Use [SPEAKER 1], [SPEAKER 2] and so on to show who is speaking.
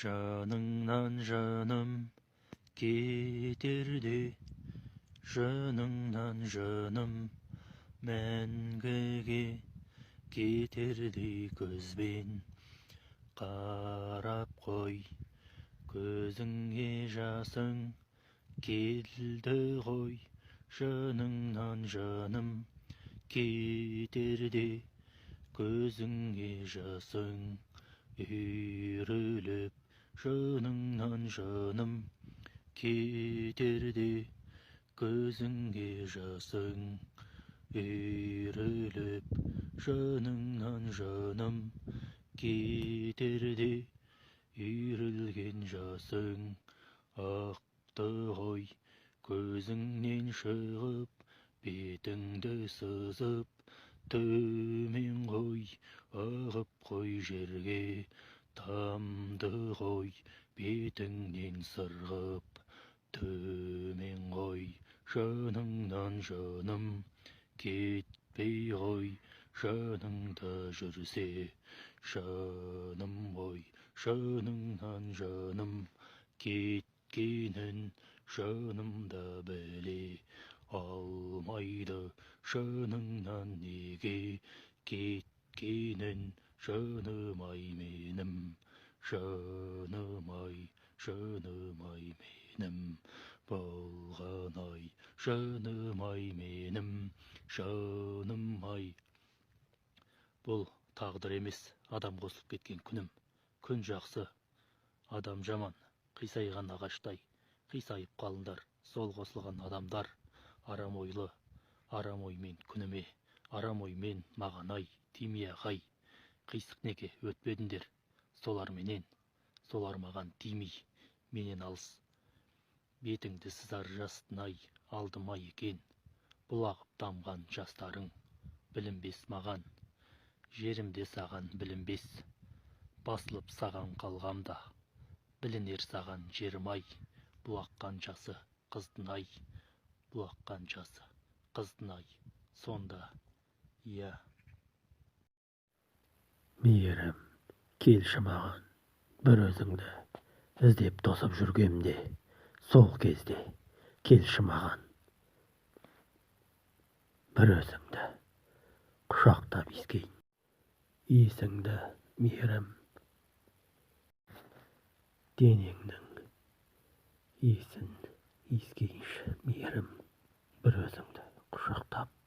[SPEAKER 1] жаныңнан жаным кетерде, жаныңнан жаным мәңгіге кетерде, көзбен қарап қой, көзіңе жасың келді ғой, жаныңнан жаным кетерде, көзіңе жасың үйріліп, жаныңнан жаным кетерде, көзіңе жасың үйріліп, жаныңнан жаным кетерде, үйрілген жасың ақты ғой, көзіңнен шығып, бетіңді сызып, төмен ғой, ағып қой жерге, тамды ғой, бетіңнен сырғып, төмен ғой, жаныңнан жаным кетпей ғой, жаныңда жүрсе жаным ғой, жаныңнан жаным кеткенін жанымда біле алмайды, жаныңнан неге кеткенін жаным-ай менім, жаным-ай, жаным-ай менім болған-ай, жаным-ай менім, жаным-ай. Бұл тағдыр емес, адам қосылып кеткен күнім. Күн жақсы, адам жаман, қисайған ағаштай қисайып қалыңдар, сол қосылған адамдар. Арам ойлы, арам оймен күніме, арам оймен маған-ай, тимей ағай. Қисық неге өтпедіңдер, солар менен, солар маған тимей, менен алыс. Бетіңді сызар жастын-ай, алдыма екен, бұлағып тамған жастарың, білінбес маған, жерімде саған білінбес, басылып саған қалғамда, білінер саған жерім-ай, бұлаққан жасы қыздың-ай, бұлаққан жасы қыздың-ай, сонда, иә.
[SPEAKER 2] Мейірім, келші маған, бір өзіңді іздеп тосып жүргемде, сол кезде келші маған, бір өзіңді құшақтап иіскейін, иісіңді мейірім, денеңнің иісін иіскейінші мейірім, бір өзіңді құшақтап